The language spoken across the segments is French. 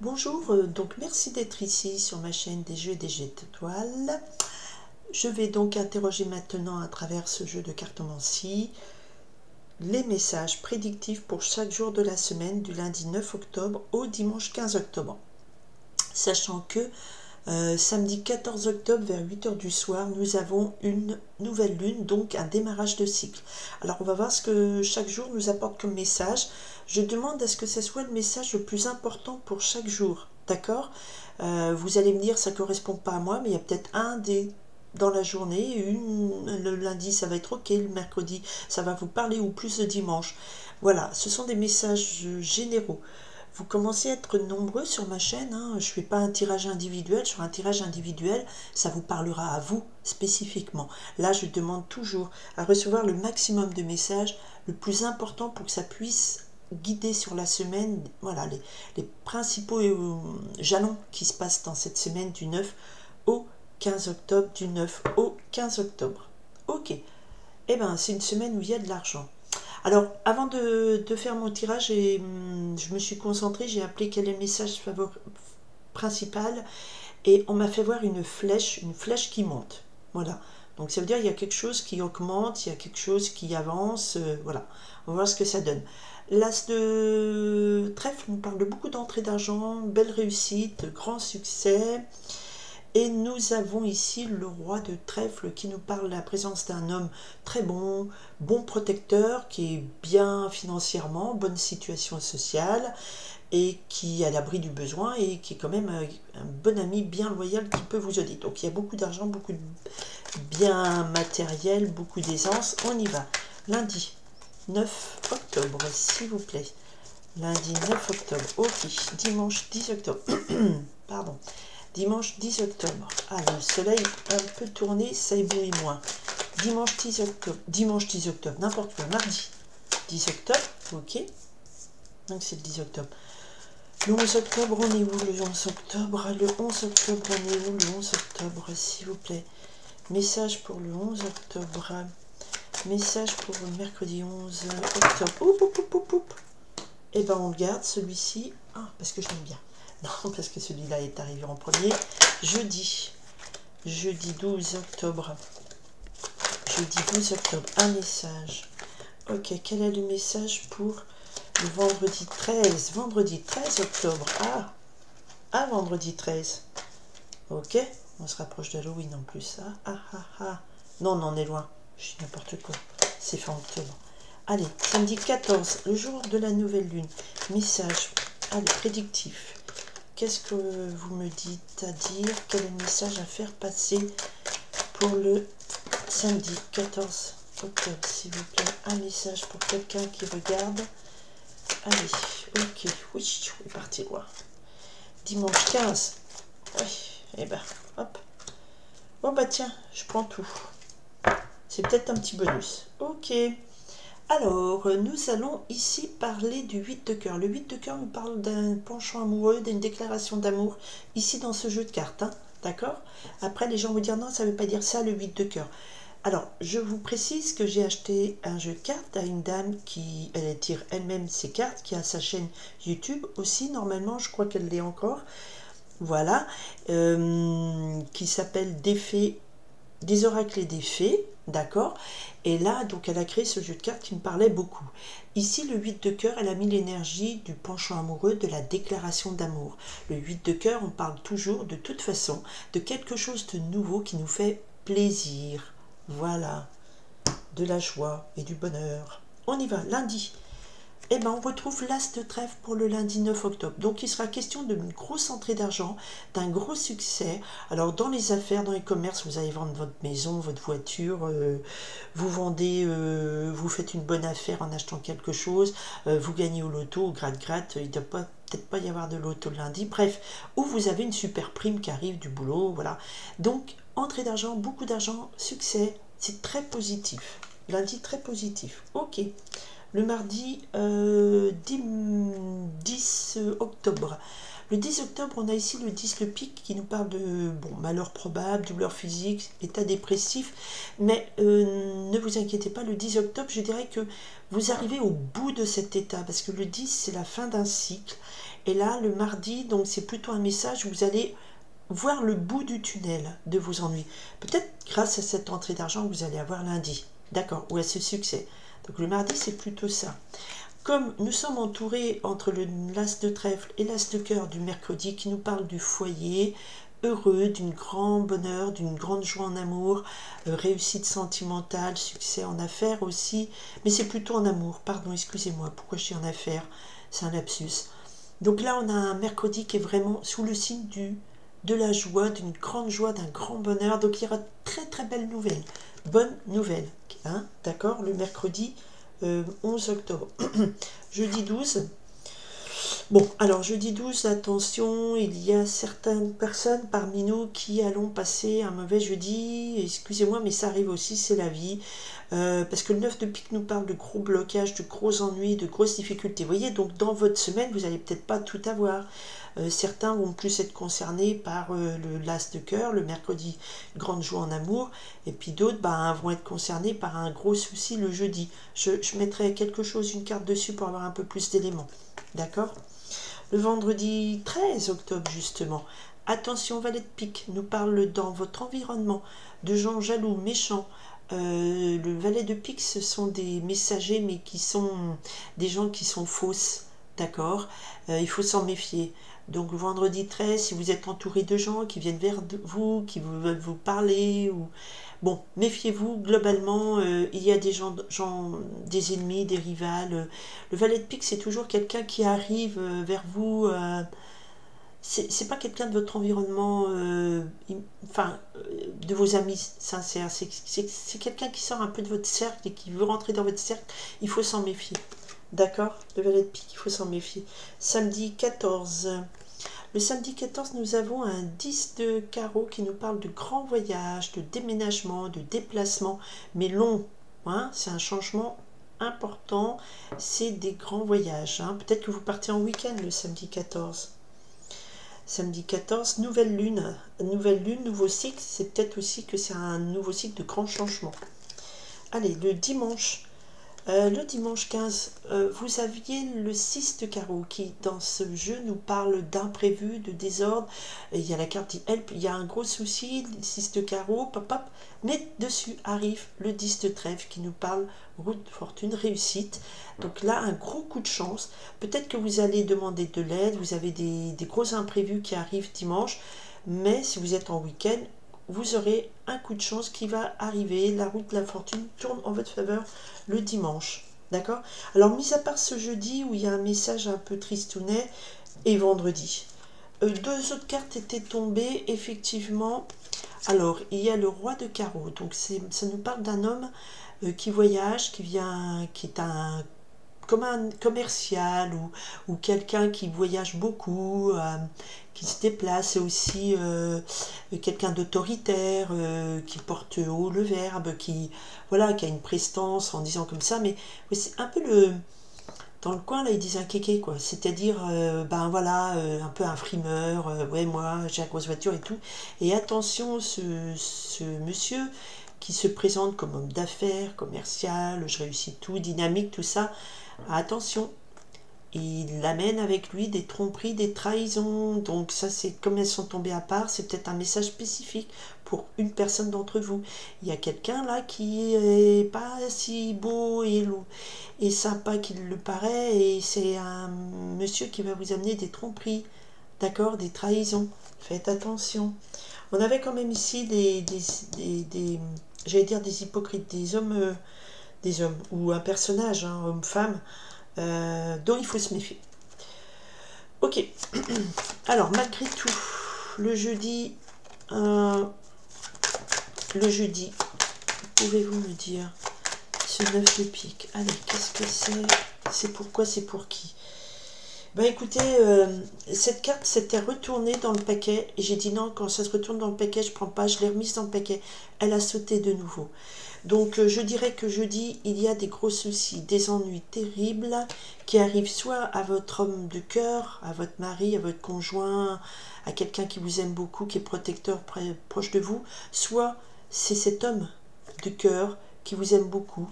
Bonjour, donc merci d'être ici sur ma chaîne des jeux et des jets d'étoiles. Je vais donc interroger maintenant à travers ce jeu de cartomancie les messages prédictifs pour chaque jour de la semaine du lundi 9 octobre au dimanche 15 octobre. Sachant que samedi 14 octobre vers 8 h du soir, nous avons une nouvelle lune, donc un démarrage de cycle. Alors on va voir ce que chaque jour nous apporte comme message. Je demande à ce que ce soit le message le plus important pour chaque jour, d'accord? Vous allez me dire ça ne correspond pas à moi, mais il y a peut-être un des dans la journée, le lundi ça va être ok, le mercredi ça va vous parler, ou plus le dimanche. Voilà, ce sont des messages généraux. Vous commencez à être nombreux sur ma chaîne, hein. Je ne fais pas un tirage individuel. Sur un tirage individuel, ça vous parlera à vous spécifiquement. Là, je demande toujours à recevoir le maximum de messages, le plus important pour que ça puisse guider sur la semaine, voilà, les principaux jalons qui se passent dans cette semaine du 9 au 15 octobre, du 9 au 15 octobre. Ok, eh bien c'est une semaine où il y a de l'argent. Alors, avant de faire mon tirage, je me suis concentrée, j'ai appelé quel est le message principal, et on m'a fait voir une flèche qui monte. Voilà. Donc ça veut dire qu'il y a quelque chose qui augmente, il y a quelque chose qui avance, voilà. On va voir ce que ça donne. L'as de trèfle nous parle de beaucoup d'entrées d'argent, belle réussite, grand succès. Et nous avons ici le roi de trèfle qui nous parle de la présence d'un homme très bon, bon protecteur, qui est bien financièrement, bonne situation sociale, et qui est à l'abri du besoin, et qui est quand même un bon ami bien loyal qui peut vous aider. Donc il y a beaucoup d'argent, beaucoup de biens matériels, beaucoup d'aisance. On y va. Lundi 9 octobre, s'il vous plaît. Lundi 9 octobre, ok. Dimanche 10 octobre, pardon. Dimanche 10 octobre. Ah, le soleil un peu tourné, ça éblouit moins. Dimanche 10 octobre. Dimanche 10 octobre, n'importe quoi. Mardi 10 octobre, ok. Donc c'est le 10 octobre. Le 11 octobre, on est où le 11 octobre? Le 11 octobre, on est où le 11 octobre, s'il vous plaît? Message pour le 11 octobre. Message pour le mercredi 11 octobre. Oup, oup, oup, oup, oup. Et ben on le garde, celui-ci. Ah, parce que je l'aime bien. Non, parce que celui-là est arrivé en premier. Jeudi 12 octobre. Jeudi 12 octobre, un message. Ok, quel est le message pour le vendredi 13? Vendredi 13 octobre. Ah, vendredi 13. Ok, on se rapproche d'Halloween en plus. Ah. Non, on est loin. Je suis n'importe quoi. C'est fin octobre. Allez, samedi 14, le jour de la nouvelle lune. Message. Allez, prédictif. Qu'est-ce que vous me dites à dire? Quel est le message à faire passer pour le samedi 14 octobre, s'il vous plaît? Un message pour quelqu'un qui regarde. Allez, ok. Oui, je est parti loin. Dimanche 15. Oui, et ben, hop. Bon bah tiens, je prends tout. C'est peut-être un petit bonus. Ok. Alors, nous allons ici parler du 8 de cœur. Le 8 de cœur nous parle d'un penchant amoureux, d'une déclaration d'amour, ici dans ce jeu de cartes, hein, d'accord? Après, les gens vont dire non, ça ne veut pas dire ça, le 8 de cœur. Alors, je vous précise que j'ai acheté un jeu de cartes à une dame qui, elle tire elle-même ses cartes, qui a sa chaîne YouTube aussi, normalement, je crois qu'elle l'est encore, voilà, qui s'appelle des oracles et des fées, d'accord? Et là, donc, elle a créé ce jeu de cartes qui me parlait beaucoup. Ici, le 8 de cœur, elle a mis l'énergie du penchant amoureux, de la déclaration d'amour. Le 8 de cœur, on parle toujours, de toute façon, de quelque chose de nouveau qui nous fait plaisir. Voilà, de la joie et du bonheur. On y va, lundi. Eh ben, on retrouve l'as de trèfle pour le lundi 9 octobre. Donc, il sera question d'une grosse entrée d'argent, d'un gros succès. Alors, dans les affaires, dans les commerces, vous allez vendre votre maison, votre voiture, vous vendez, vous faites une bonne affaire en achetant quelque chose, vous gagnez au loto, au gratte-gratte, il ne doit peut-être pas y avoir de loto le lundi. Bref, ou vous avez une super prime qui arrive du boulot, voilà. Donc, entrée d'argent, beaucoup d'argent, succès, c'est très positif. Lundi, très positif. Ok. Le mardi 10 octobre. Le 10 octobre, on a ici le 10, le pic, qui nous parle de malheur probable, douleur physique, état dépressif. Mais ne vous inquiétez pas, le 10 octobre, je dirais que vous arrivez au bout de cet état, parce que le 10, c'est la fin d'un cycle. Et là, le mardi, donc c'est plutôt un message où vous allez voir le bout du tunnel de vos ennuis. Peut-être grâce à cette entrée d'argent que vous allez avoir lundi. D'accord, ou à ce succès. Donc le mardi, c'est plutôt ça. Comme nous sommes entourés entre l'as de trèfle et l'as de cœur du mercredi qui nous parle du foyer, heureux, d'une grande bonheur, d'une grande joie en amour, réussite sentimentale, succès en affaires aussi, mais c'est plutôt en amour, pardon, excusez-moi, pourquoi je dis en affaires, c'est un lapsus. Donc là, on a un mercredi qui est vraiment sous le signe de la joie, d'une grande joie, d'un grand bonheur, donc il y aura très très belles nouvelles, bonnes nouvelles, hein, d'accord, le mercredi 11 octobre. Jeudi 12. Bon, alors jeudi 12, attention, il y a certaines personnes parmi nous qui allons passer un mauvais jeudi. Excusez-moi, mais ça arrive aussi, c'est la vie. Parce que le 9 de pique nous parle de gros blocages, de gros ennuis, de grosses difficultés. Vous voyez, donc dans votre semaine, vous n'allez peut-être pas tout avoir. Certains vont plus être concernés par le las de cœur, le mercredi, grande joie en amour, et puis d'autres vont être concernés par un gros souci le jeudi. Je mettrai quelque chose, une carte dessus pour avoir un peu plus d'éléments. D'accord? Le vendredi 13 octobre, justement, attention, valet de pique nous parle dans votre environnement de gens jaloux, méchants. Le valet de pique, ce sont des messagers, mais qui sont des gens qui sont fausses. D'accord? Il faut s'en méfier. Donc le vendredi 13, si vous êtes entouré de gens qui viennent vers vous, qui veulent vous parler, ou bon, méfiez-vous, globalement, il y a des gens, des ennemis, des rivales. Le valet de pique, c'est toujours quelqu'un qui arrive vers vous. C'est pas quelqu'un de votre environnement, de vos amis sincères. C'est quelqu'un qui sort un peu de votre cercle et qui veut rentrer dans votre cercle. Il faut s'en méfier. D'accord? Le valet de pique, il faut s'en méfier. Samedi 14. Le samedi 14, nous avons un 10 de carreau qui nous parle de grands voyages, de déménagement, de déplacement, mais long. Hein, c'est un changement important, c'est des grands voyages. Hein. Peut-être que vous partez en week-end le samedi 14. Samedi 14, nouvelle lune, nouveau cycle, c'est peut-être aussi que c'est un nouveau cycle de grands changements. Allez, le dimanche 15, vous aviez le 6 de carreau qui, dans ce jeu, nous parle d'imprévu, de désordre. Et il y a la carte dit help, il y a un gros souci, le 6 de carreau, pop, pop. Mais dessus arrive le 10 de trèfle qui nous parle route, fortune, réussite. Donc là, un gros coup de chance. Peut-être que vous allez demander de l'aide, vous avez des gros imprévus qui arrivent dimanche. Mais si vous êtes en week-end, vous aurez un coup de chance qui va arriver. La route de la fortune tourne en votre faveur le dimanche. D'accord? Alors, mis à part ce jeudi où il y a un message un peu tristounet, et vendredi. Deux autres cartes étaient tombées, effectivement. Alors, il y a le roi de carreau. Donc, ça nous parle d'un homme qui voyage, qui est comme un commercial ou quelqu'un qui voyage beaucoup, qui se déplace, et aussi quelqu'un d'autoritaire, qui porte haut le verbe, qui a une prestance en disant comme ça, mais c'est un peu dans le coin là ils disent un kéké quoi, c'est-à-dire un peu un frimeur, ouais moi j'ai la grosse voiture et tout, et attention ce monsieur qui se présente comme homme d'affaires, commercial, je réussis tout, dynamique, tout ça, attention, il amène avec lui des tromperies, des trahisons. Donc ça, c'est comme elles sont tombées à part, c'est peut-être un message spécifique pour une personne d'entre vous. Il y a quelqu'un là qui est pas si beau et sympa qu'il le paraît, et c'est un monsieur qui va vous amener des tromperies, d'accord, des trahisons. Faites attention. On avait quand même ici j'allais dire des hypocrites, des hommes ou un personnage, hein, homme-femme, dont il faut se méfier. Ok, alors malgré tout, le jeudi, pouvez-vous me dire, ce 9 de pique, allez, qu'est-ce que c'est? C'est pourquoi, c'est pour qui? Ben écoutez, cette carte s'était retournée dans le paquet, et j'ai dit non, quand ça se retourne dans le paquet, je prends pas, je l'ai remise dans le paquet, elle a sauté de nouveau. Donc je dirais que jeudi, il y a des gros soucis, des ennuis terribles qui arrivent soit à votre homme de cœur, à votre mari, à votre conjoint, à quelqu'un qui vous aime beaucoup, qui est protecteur proche de vous, soit c'est cet homme de cœur qui vous aime beaucoup,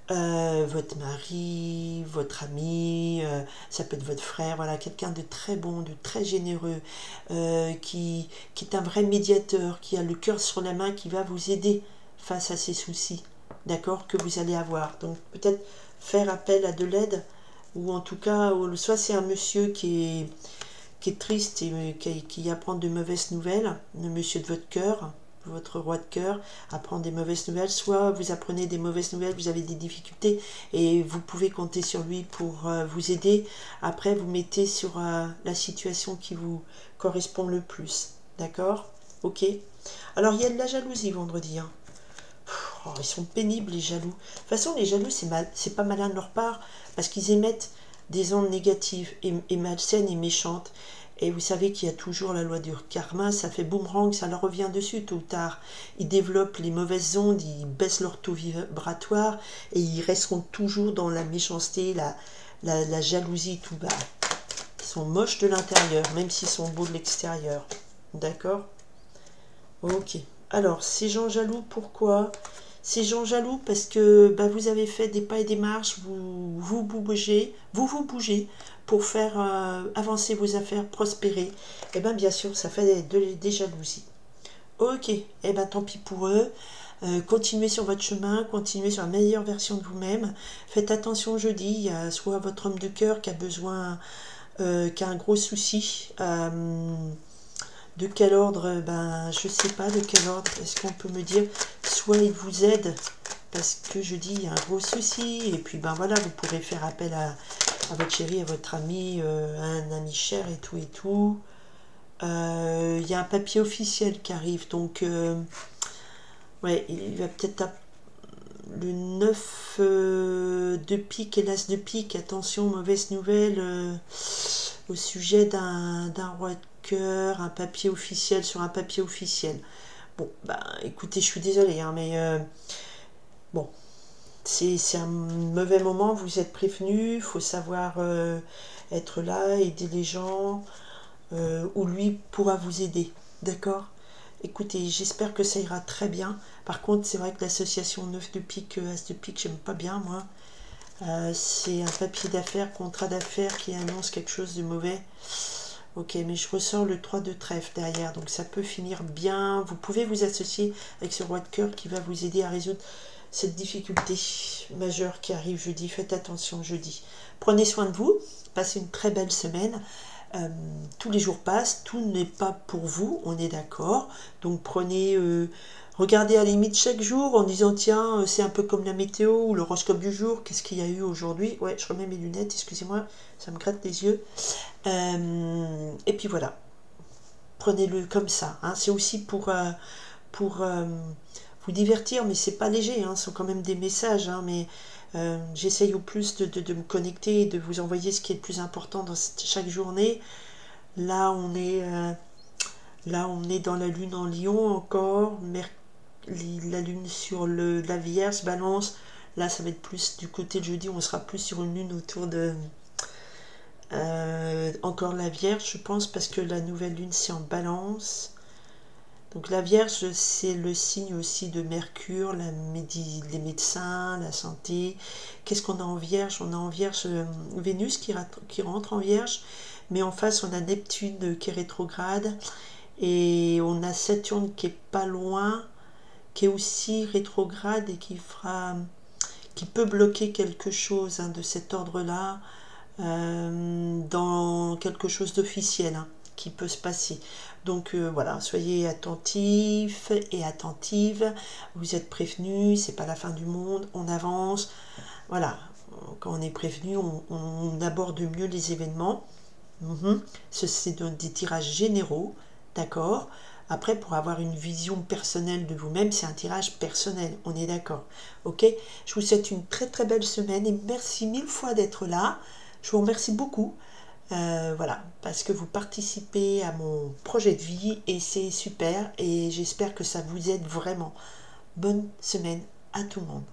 votre mari, votre ami, ça peut être votre frère, voilà, quelqu'un de très bon, de très généreux, qui est un vrai médiateur, qui a le cœur sur la main, qui va vous aider face à ces soucis, d'accord, que vous allez avoir. Donc peut-être faire appel à de l'aide, ou en tout cas, soit c'est un monsieur qui est triste et qui apprend de mauvaises nouvelles, le monsieur de votre cœur, votre roi de cœur, apprendre des mauvaises nouvelles, soit vous apprenez des mauvaises nouvelles, vous avez des difficultés et vous pouvez compter sur lui pour vous aider. Après, vous mettez sur la situation qui vous correspond le plus. D'accord? Ok. Alors, il y a de la jalousie vendredi. Hein. Oh, ils sont pénibles, les jaloux. De toute façon, les jaloux, c'est pas malin de leur part parce qu'ils émettent des ondes négatives et malsaines et méchantes. Et vous savez qu'il y a toujours la loi du karma, ça fait boomerang, ça leur revient dessus tôt ou tard. Ils développent les mauvaises ondes, ils baissent leur taux vibratoire et ils resteront toujours dans la méchanceté, la jalousie tout bas. Ils sont moches de l'intérieur, même s'ils sont beaux de l'extérieur. D'accord? Ok. Alors, ces gens jaloux, pourquoi? Ces gens jaloux parce que vous avez fait des pas et des marches, vous bougez pour faire avancer vos affaires, prospérer. Et bien sûr, ça fait des jalousies. Ok, et tant pis pour eux. Continuez sur votre chemin, continuez sur la meilleure version de vous-même. Faites attention jeudi, il y a soit votre homme de cœur qui a besoin, qui a un gros souci. De quel ordre? Je sais pas de quel ordre. Est-ce qu'on peut me dire? Soit il vous aide, parce que je dis il y a un gros souci, et puis voilà, vous pourrez faire appel à votre chéri, à votre ami, à un ami cher et tout et tout. Il y a un papier officiel qui arrive, donc ouais, il va peut-être le 9 de pique et l'as de pique. Attention, mauvaise nouvelle au sujet d'un roi de cœur, un papier officiel sur un papier officiel. Bon, écoutez, je suis désolée, hein, mais bon, c'est un mauvais moment, vous êtes prévenus, il faut savoir être là, aider les gens, ou lui pourra vous aider, d'accord? Écoutez, j'espère que ça ira très bien. Par contre, c'est vrai que l'association 9 de pique, as de pique, j'aime pas bien, moi. C'est un papier d'affaires, contrat d'affaires qui annonce quelque chose de mauvais. Ok, mais je ressors le 3 de trèfle derrière, donc ça peut finir bien. Vous pouvez vous associer avec ce roi de cœur qui va vous aider à résoudre cette difficulté majeure qui arrive jeudi. Faites attention jeudi. Prenez soin de vous, passez une très belle semaine. Tous les jours passent, tout n'est pas pour vous, on est d'accord. Donc prenez, regardez à la limite chaque jour en disant tiens, c'est un peu comme la météo ou l'horoscope du jour, qu'est-ce qu'il y a eu aujourd'hui? Ouais, je remets mes lunettes, excusez-moi, ça me gratte les yeux. Et puis voilà, prenez-le comme ça. Hein. C'est aussi pour vous divertir, mais c'est pas léger, hein. Ce sont quand même des messages, hein, mais j'essaye au plus de me connecter et de vous envoyer ce qui est le plus important dans chaque journée. Là, on est dans la lune en Lion encore, la lune sur la Vierge, Balance. Là, ça va être plus du côté de jeudi, on sera plus sur une lune autour de encore la Vierge, je pense, parce que la nouvelle lune, c'est en Balance. Donc la Vierge, c'est le signe aussi de Mercure, les médecins, la santé. Qu'est-ce qu'on a en Vierge? On a en Vierge Vénus qui rentre en Vierge, mais en face, on a Neptune qui est rétrograde, et on a Saturne qui est pas loin, qui est aussi rétrograde et qui peut bloquer quelque chose, hein, de cet ordre-là, dans quelque chose d'officiel, hein, qui peut se passer. Donc voilà, soyez attentifs et attentives, vous êtes prévenus, c'est pas la fin du monde, on avance. Voilà, quand on est prévenu, on aborde mieux les événements. C'est des tirages généraux, d'accord? Après, pour avoir une vision personnelle de vous-même, c'est un tirage personnel, on est d'accord? Ok? Je vous souhaite une très très belle semaine et merci mille fois d'être là. Je vous remercie beaucoup. Voilà, parce que vous participez à mon projet de vie et c'est super et j'espère que ça vous aide vraiment. Bonne semaine à tout le monde.